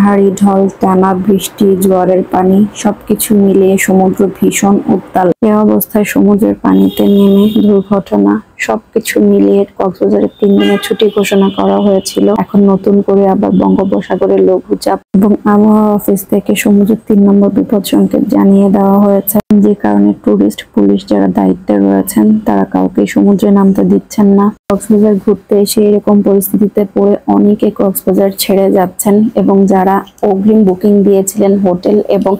পাহাড়ি ঢল, টানা বৃষ্টি, জোয়ারের পানি সবকিছু মিলিয়ে সমুদ্র ভীষণ উত্তাল। এ অবস্থায় সমুদ্রের পানিতে নেমে দুর্ঘটনা সবকিছু মিলিয়ে কক্সবাজারে 3 দিনের ছুটি ঘোষণা করা হয়েছিল। এখন নতুন করে আবার বঙ্গোপসাগরের লঘুচাপ এবং আবহাওয়া অফিস থেকে সমুদ্রের 3 নম্বর বিপদ সংকেত জানিয়ে দেওয়া হয়েছে, যে কারণে টুরিস্ট পুলিশ যারা দায়িত্বে রয়েছেন তারা কাউকে সমুদ্রে নামতে দিচ্ছেন না। কক্সবাজার ঘুরতে এসে এরকম পরিস্থিতিতে পড়ে অনেকে কক্সবাজার ছেড়ে যাচ্ছেন এবং যারা অগ্রিম বুকিং দিয়েছিলেন হোটেল এবং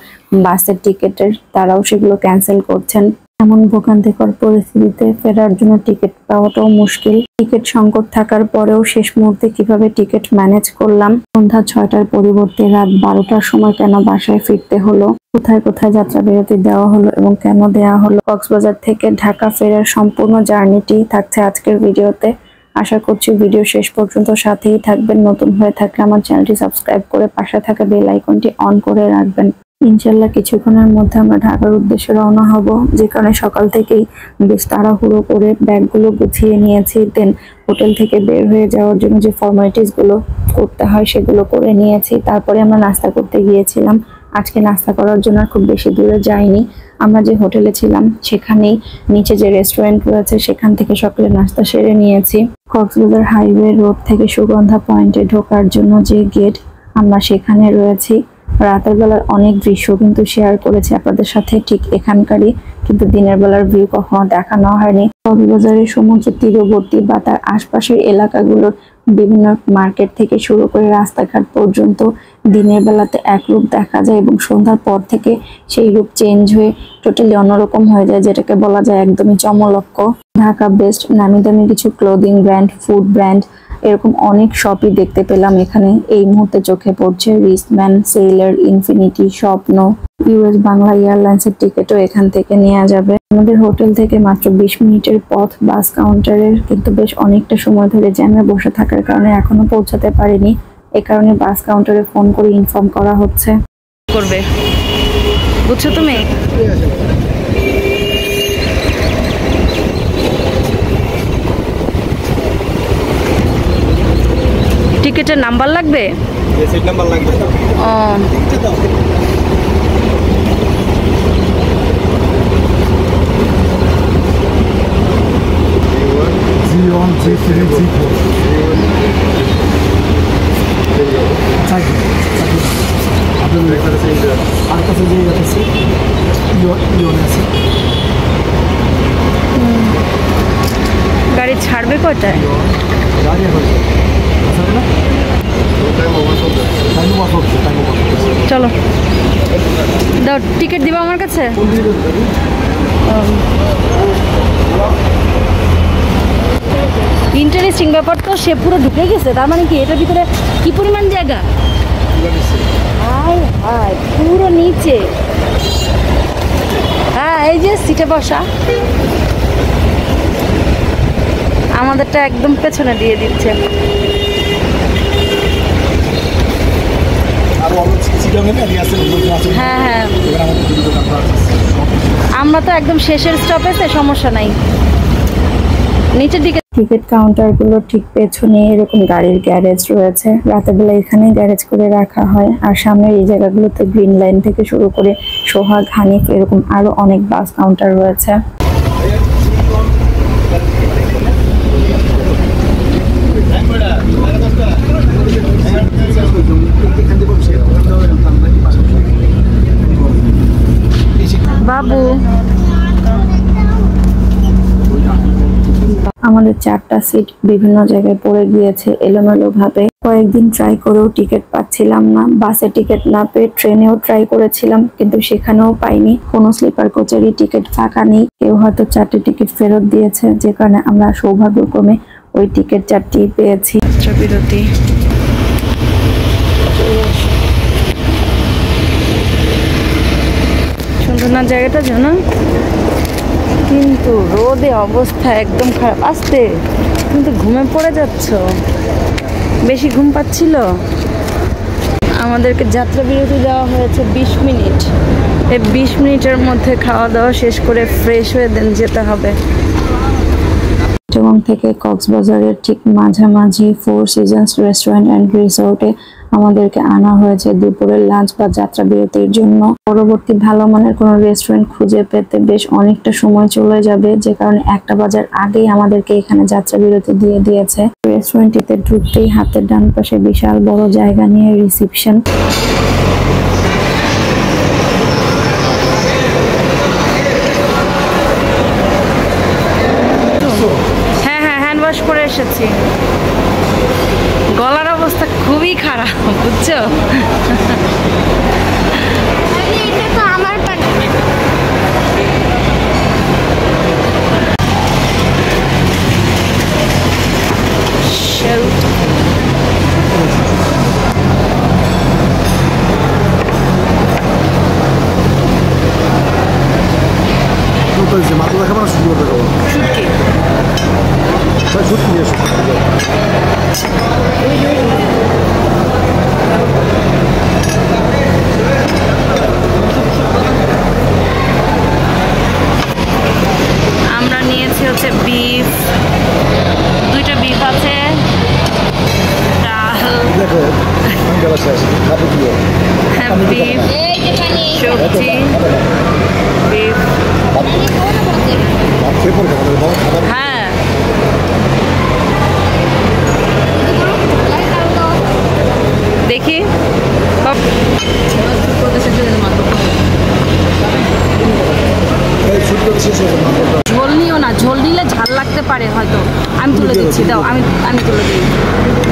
বাসের টিকিটের, তারাও সেগুলো ক্যান্সেল করছেন। এমন ভোগান্তিকর পরিস্থিতিতে ফেরার জন্য টিকিট পাওয়াটাও মুশকিল। টিকিট সংকট থাকার পরেও শেষ মুহূর্তে কিভাবে টিকিট ম্যানেজ করলাম। সন্ধ্যা 6টার পরিবর্তে রাত 12টার সময় কেন বাসায় ফিরতে হলো, কোথায় কোথায় যাত্রা বিরতি দেওয়া হলো এবং কেন দেওয়া হলো। কক্সবাজার থেকে ঢাকা ফেরার সম্পূর্ণ জার্নিটি থাকছে আজকের ভিডিওতে। আশা করছি ভিডিও শেষ পর্যন্ত সাথেই থাকবেন। নতুন হয়ে থাকলে আমার চ্যানেলটি সাবস্ক্রাইব করে পাশে থাকা বেল আইকনটি অন করে রাখবেন। ইনশাল্লাহ কিছুক্ষণের মধ্যে আমরা ঢাকার উদ্দেশ্যে রওনা হব, যে কারণে সকাল থেকেই বেশ তাড়াহুড়ো করে ব্যাগগুলো গুছিয়ে নিয়েছি। দেন হোটেল থেকে বের হয়ে যাওয়ার জন্য যে ফর্মালিটিস গুলো করতে হয় সেগুলো করে নিয়েছি। তারপরে আমরা নাস্তা করতে গিয়েছিলাম। আজকে নাস্তা করার জন্য খুব বেশি দূরে যাইনি, আমরা যে হোটেলে ছিলাম সেখানেই নিচে যে রেস্টুরেন্ট রয়েছে সেখান থেকে সকালে নাস্তা সেরে নিয়েছি। কক্সবাজার হাইওয়ে রোড থেকে সুগন্ধা পয়েন্টে ঢোকার জন্য যে গেট, আমরা সেখানে রয়েছি। রাতের বেলার অনেক দৃশ্য কিন্তু শেয়ার করেছি আপনাদের সাথে, ঠিক এখানকারই, কিন্তু দিনের বেলার ভিউ কখনো দেখানো হয়নি। কক্সবাজারের সমুদ্র তীরবর্তী বা তার আশপাশের এলাকাগুলোর বিভিন্ন মার্কেট থেকে শুরু করে রাস্তাঘাট পর্যন্ত দিনের বেলাতে এক রূপ দেখা যায় এবং সন্ধ্যার পর থেকে সেই রূপ চেঞ্জ হয়ে টোটালি অন্যরকম হয়ে যায়, যেটাকে বলা যায় একদমই চমলক্ষ। ঢাকা বেস্ট নামি দামি কিছু ক্লোদিং ব্র্যান্ড, ফুড ব্র্যান্ড, এরকম অনেক শপই দেখতে পেলাম এখানে। এই মুহূর্তে চোখে পড়ছে রিসম্যান, সেলার, ইনফিনিটি, স্বপ্ন। ইউএস বাংলা এয়ারলাইন্সের টিকিটও এখান থেকে নেওয়া যাবে। আমাদের হোটেল থেকে মাত্র 20 মিনিটের পথ বাস কাউন্টারের, কিন্তু বেশ অনেকটা সময় ধরে জ্যামে বসে থাকার কারণে এখনো পৌঁছাতে পারিনি। এই কারণে বাস কাউন্টারে ফোন করে ইনফর্ম করা হচ্ছে। করবে বুঝছো তুমি? টিকিটের নাম্বার লাগবে? সিট নাম্বার লাগবে। ও G1, G3, G4. গাড়ি ছাড়বে কয়টায়? চলো দাও, টিকিট দিবা আমার কাছে। ইন্টারেস্টিং ব্যাপার তো, সে পুরো ঢুকে গেছে। তার মানে কি এটার ভিতরে কি পরিমাণ জায়গা? পুরো নিচে। হ্যাঁ, এই যে সিটে বসা। আমাদেরটা একদম পেছনে দিয়ে দিচ্ছে। হ্যাঁ হ্যাঁ, আমরা তো একদম শেষের স্টপেজে, সমস্যা নাই। নিচের দিকে টিকিট কাউন্টার গুলো ঠিক পেছনে এরকম গাড়ির গ্যারেজ রয়েছে। রাতের বেলা এখানে গ্যারেজ করে রাখা হয়। আর সামনের এই জায়গাগুলোতে গ্রিন লাইন থেকে শুরু করে সোহাগ, হানিফ, এরকম আরো অনেক বাস কাউন্টার রয়েছে। বাবু, আমাদের 4টা সিট বিভিন্ন জায়গায় পড়ে গিয়েছে এলোমেলো ভাবে। কয়েকদিন ট্রাই করেও টিকিট পাচ্ছিলাম না। বাসে টিকিট না পেয়ে ট্রেনেও ট্রাই করেছিলাম, কিন্তু সেখানেও পাইনি। কোনো স্লিপার কোচেরই টিকিট ফাঁকা নেই। কেউ হয়তো 4টে টিকিট ফেরত দিয়েছে, যে কারণে আমরা সৌভাগ্যক্রমে ওই টিকিট 4টি পেয়েছি। বিরতি। সুন্দর না জায়গাটা, জানো? কিন্তু রোদে অবস্থা একদম খারাপ। আসতে কিন্তু ঘুমে পড়ে যাচ্ছ, বেশি ঘুম পাচ্ছিল। আমাদেরকে যাত্রা বিরতি দেওয়া হয়েছে 20 মিনিট। এই 20 মিনিটের মধ্যে খাওয়া দাওয়া শেষ করে ফ্রেশ হয়ে দেন যেতে হবে। চিটাগং থেকে কক্সবাজারের ঠিক মাঝামাঝি 4 সিজনস রেস্টুরেন্ট অ্যান্ড রিসোর্টে আমাদেরকে আনা হয়েছে দুপুরের লাঞ্চ বা যাত্রা বিরতির জন্য। পরবর্তী ভালো মানের কোনো রেস্টুরেন্ট খুঁজে পেতে বেশ অনেকটা সময় চলে যাবে, যে কারণে 1টা বাজার আগেই আমাদেরকে এখানে যাত্রা বিরতি দিয়ে দিয়েছে। রেস্টুরেন্টটিতে ঢুকতেই হাতের ডান পাশে বিশাল বড় জায়গা নিয়ে রিসিপশন। হ্যাঁ হ্যাঁ, হ্যান্ড ওয়াশ করে এসেছি। গলার অবস্থা খুবই খারাপ, বুঝছো? মাথা দেখাবো না, শুধু দেখাবো। শুটকি শুটকি নিয়ে এসো। আমরা নিয়েছি হচ্ছে বিফ, 2টা বিফ আছে, ডাল, দেখো গেলা শেষ, খাবো কি বিফ, সবজি, বিফ। হ্যাঁ, দেখি ঝোল নিও না, ঝোল নিলে ঝাল লাগতে পারে হয়তো। আমি তুলে দিচ্ছি, দাও, আমি তুলে দিই,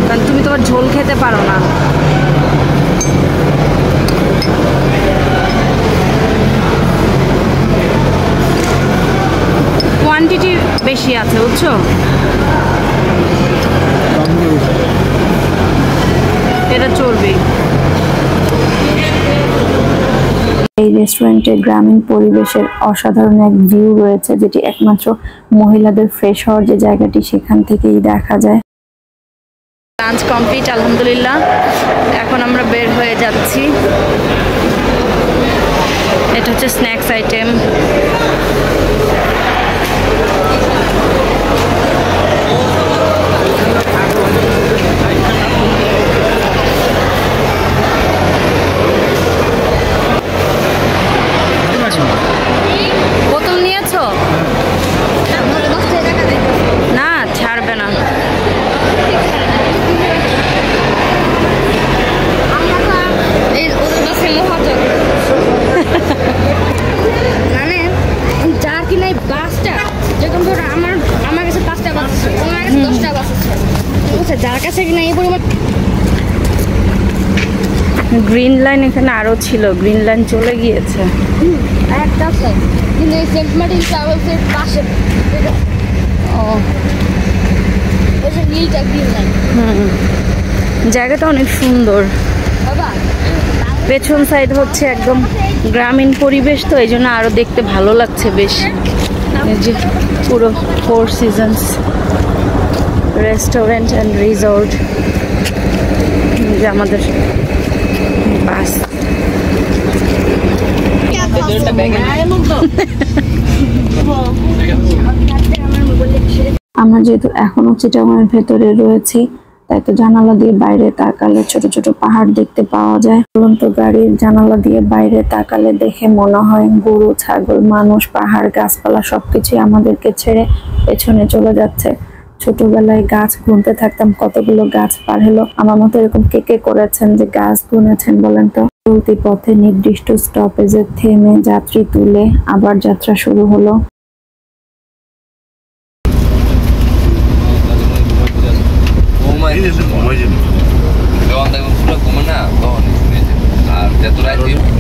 কারণ তুমি তোমার ঝোল খেতে পারো না। কোয়ান্টিটি বেশি আছে, বুঝছো? এটা চর্বি। এই রেস্টুরেন্টে গ্রামীণ পরিবেশের অসাধারণ এক ভিউ রয়েছে, যেটি একমাত্র মহিলাদের ফ্রেশ হওয়ার যে জায়গাটি সেখান থেকেই দেখা যায়। লাঞ্চ কমপ্লিট আলহামদুলিল্লাহ। এখন আমরা বের হয়ে যাচ্ছি। এটা হচ্ছে স্ন্যাক্স আইটেম। বোতল নিয়েছো? না, ছাড়বে না। মানে যার কিনা এই বাসটা যেরকম ধরো আমার কাছে 5টা বাস আছে, ওনার কাছে 10টা বাস আছে, ঠিক আছে? যার কাছে কিনা এই পরিমাণ গ্রিন লাইন এখানে আরো ছিল, গ্রিন লাইন চলে গিয়েছে। একটা আছে, কিন্তু এই সেন্ট মার্টিন ট্রাভেলসের পাশে ও, ওই যে নীলটা গ্রিন লাইন। জায়গাটা অনেক সুন্দর। বাবা পেছন সাইড হচ্ছে একদম গ্রামীণ পরিবেশ, তো এই জন্য আরো দেখতে ভালো লাগছে বেশ। এই যে পুরো 4 সিজনস রেস্টুরেন্ট অ্যান্ড রিসোর্ট। যে আমাদের বাস। আমরা যেহেতু এখনো চিটাগাংয়ের ভেতরে রয়েছি, তাই তো জানালা দিয়ে বাইরে তাকালে ছোট ছোট পাহাড় দেখতে পাওয়া যায়। চলন্ত গাড়ির জানালা দিয়ে বাইরে তাকালে দেখে মনে হয় গরু, ছাগল, মানুষ, পাহাড়, গাছপালা সবকিছুই আমাদেরকে ছেড়ে পেছনে চলে যাচ্ছে। ছোটবেলায় গাছ গুনতে থাকতাম, কতগুলো গাছ পার হলো। আমার মতো এরকম কে কে করেছেন যে গাছ গুনেছেন বলেন তো? চলতি পথে নির্দিষ্ট স্টপেজে থেমে যাত্রী তুলে আবার যাত্রা শুরু হলো।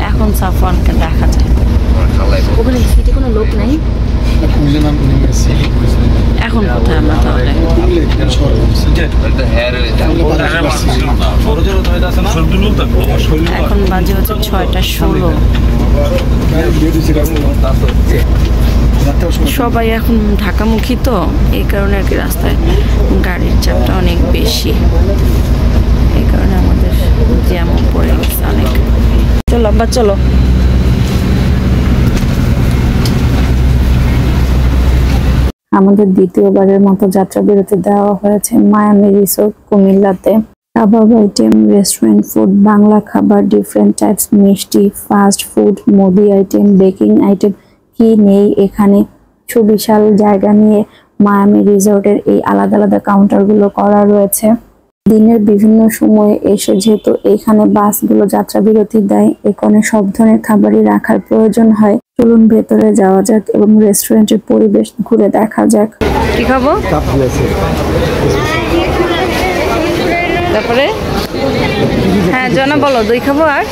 এখন সাফওয়ানকে দেখা যায়। ওখানে সিটে কোনো লোক নাই। এখন কোথায় আমরা তাহলে? এখন বাজে হচ্ছে 6টা 16। সবাই এখন ঢাকামুখী, তো এই কারণে আর কি রাস্তায় গাড়ির চাপটা অনেক বেশি। এই কারণে আমাদের জ্যামও পড়ে গেছে অনেক। চলো আব্বা, চলো। আমাদের দ্বিতীয়বারের মতো যাত্রা বিরতি দেওয়া হয়েছে মায়ামি রিসোর্ট কুমিল্লাতে। কাবাব আইটেম, রেস্টুরেন্ট ফুড, বাংলা খাবার, ডিফারেন্ট টাইপস মিষ্টি, ফাস্ট ফুড, মুদি আইটেম, বেকিং আইটেম, কি নেই এখানে। সুবিশাল জায়গা নিয়ে মায়ামি রিসোর্টের এই আলাদা আলাদা কাউন্টারগুলো করা রয়েছে। দিনের বিভিন্ন সময়ে এসে যেহেতু এখানে বাসগুলো যাত্রা বিরতি দেয়, এখানে সব ধরনের খাবারই রাখার প্রয়োজন হয়। চলুন ভেতরে যাওয়া যাক এবং রেস্টুরেন্টের পরিবেশ ঘুরে দেখা যাক। কি খাবো? তারপরে হ্যাঁ জনা বলো, দই খাবো আর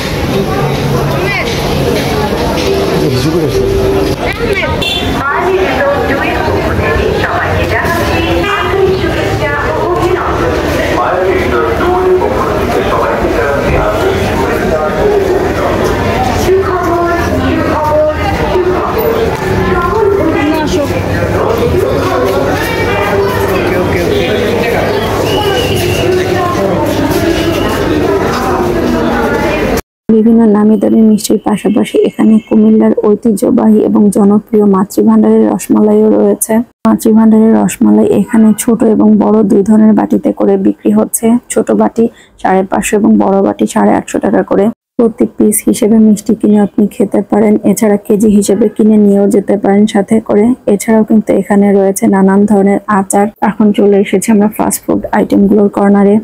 বিভিন্ন নামি দামি মিষ্টির পাশাপাশি এখানে কুমিল্লার ঐতিহ্যবাহী এবং জনপ্রিয় মাতৃভান্ডারের রসমালাইও রয়েছে। মাতৃভান্ডারের রসমালাই এখানে ছোট এবং বড় দুই ধরনের বাটিতে করে বিক্রি হচ্ছে। ছোট বাটি 550 এবং বড় বাটি 850 টাকা করে। প্রতি পিস হিসেবে মিষ্টি কিনে আপনি খেতে পারেন, এছাড়া কেজি হিসেবে কিনে নিয়েও যেতে পারেন সাথে করে। এছাড়াও কিন্তু এখানে রয়েছে নানান ধরনের আচার। এখন চলে এসেছে আমরা ফাস্ট ফুড আইটেমগুলোর কর্নারে।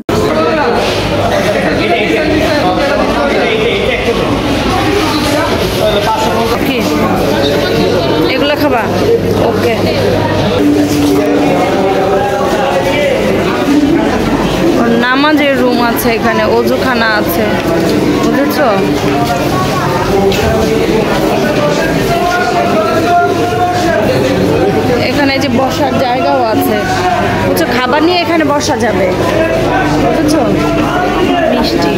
এগুলো খাবা? ওকে। নামাজের রুম আছে এখানে, অজুখানা আছে, বুঝেছো? এখানে যে বসার জায়গাও আছে, বুঝছো? খাবার নিয়ে এখানে বসা যাবে, বুঝেছো? মিষ্টি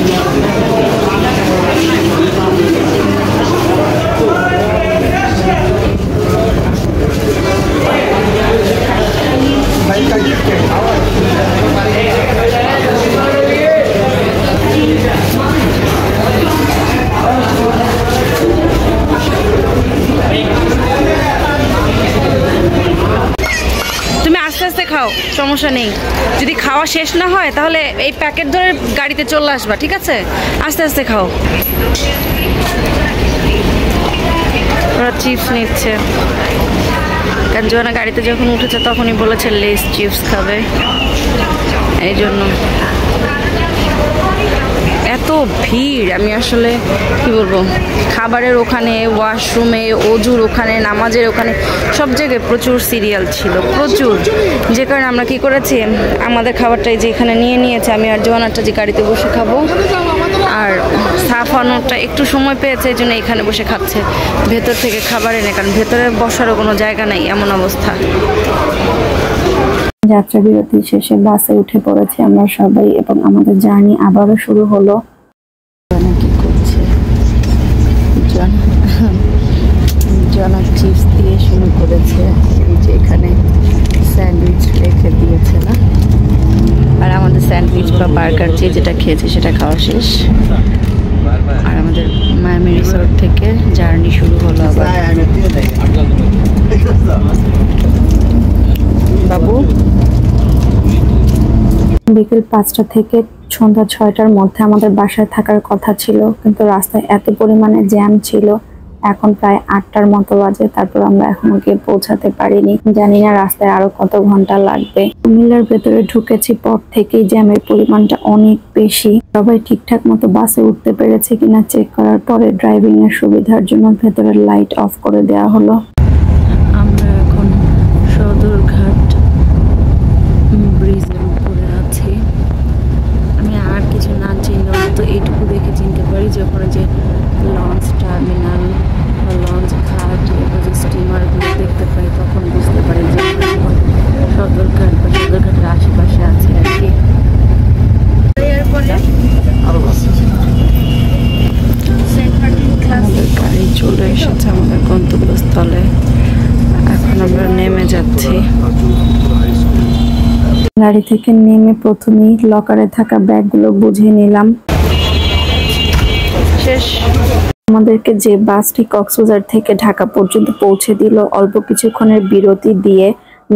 খাও, সমস্যা নেই। যদি খাওয়া শেষ না হয় তাহলে এই প্যাকেট ধরে গাড়িতে চলে আসবা, ঠিক আছে? আস্তে আস্তে খাও। ওরা চিপস নিচ্ছে, কারণ জোয়ানা গাড়িতে যখন উঠেছে তখনই বলেছে লেস চিপস খাবে, এই জন্য। এত ভিড়, আমি আসলে কি বলবো, খাবারের ওখানে, ওয়াশরুমে, অজুর ওখানে, নামাজের ওখানে, সব জায়গায় প্রচুর সিরিয়াল ছিল, প্রচুর। যে কারণে আমরা কি করেছি, আমাদের খাবারটাই যে এখানে নিয়ে নিয়েছে, আমি আর জোয়ানারটা যে গাড়িতে বসে খাবো, আর সাফানোরটা একটু সময় পেয়েছে এই জন্য এখানে বসে খাচ্ছে। ভেতর থেকে খাবার এনে, কারণ ভেতরে বসারও কোনো জায়গা নেই, এমন অবস্থা। যাত্রা বিরতি শেষে বাসে উঠে পড়েছি আমরা সবাই এবং আমাদের জার্নি আবারও শুরু হলো। কি করছে জনা? চিপস দিয়ে শুরু করেছে, এই যে এখানে স্যান্ডউইচ রেখে দিয়েছে না, আর আমাদের স্যান্ডউইচ বা বার্গার যেটা খেয়েছে সেটা খাওয়া শেষ। আর আমাদের মায়ামি রিসোর্ট থেকে জার্নি শুরু হলো আবার। বাবু বিকেল 5টা থেকে সন্ধ্যা 6টার মধ্যে আমাদের বাসায় থাকার কথা ছিল, কিন্তু রাস্তায় এত পরিমাণে জ্যাম ছিল। এখন প্রায় 8টার মতো বাজে, তারপর আমরা এখনো গিয়ে পৌঁছাতে পারিনি। জানি না রাস্তায় আরো কত ঘন্টা লাগবে। কুমিল্লার ভেতরে ঢুকেছি পর থেকেই জ্যামের পরিমাণটা অনেক বেশি। সবাই ঠিকঠাক মতো বাসে উঠতে পেরেছে কিনা চেক করার পরে ড্রাইভিং এর সুবিধার জন্য ভেতরের লাইট অফ করে দেওয়া হলো। আমরা এখন সদরঘাট ব্রিজের উপরে আছি। আমি আর কিছু না চিনলেও তো এইটুকু দেখে চিনতে পারি যে ওখানে যে লঞ্চ টার্মিনাল বা লঞ্চ ঘাট বা যে স্টিমারগুলো দেখতে পাই, তখন বুঝতে পারি যে সদরঘাট বা সদরঘাটের আশেপাশে আছে আর কি। আমাদের গাড়ি চলে এসেছে আমাদের গন্তব্যস্থলে, এখন আমরা নেমে যাচ্ছি। গাড়ি থেকে নেমে প্রথমেই লকারে থাকা ব্যাগগুলো বুঝিয়ে নিলাম। শেষ। আমাদেরকে যে বাসটি কক্সবাজার থেকে ঢাকা পর্যন্ত পৌঁছে দিল, অল্প কিছুক্ষণের বিরতি দিয়ে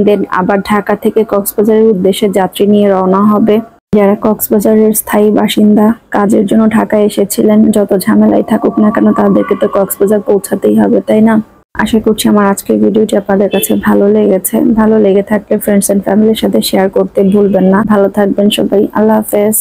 দেন আবার ঢাকা থেকে কক্সবাজারের উদ্দেশ্যে যাত্রী নিয়ে রওনা হবে। যারা কক্সবাজারের স্থায়ী বাসিন্দা, কাজের জন্য ঢাকায় এসেছিলেন, যত ঝামেলাই থাকুক না কেন তাদেরকে তো কক্সবাজার পৌঁছাতেই হবে, তাই না? আশা করছি আমার আজকের ভিডিওটি আপনাদের কাছে ভালো লেগেছে। ভালো লেগে থাকলে ফ্রেন্ডস এন্ড ফ্যামিলির সাথে শেয়ার করতে ভুলবেন না। ভালো থাকবেন সবাই। আল্লাহ হাফেজ।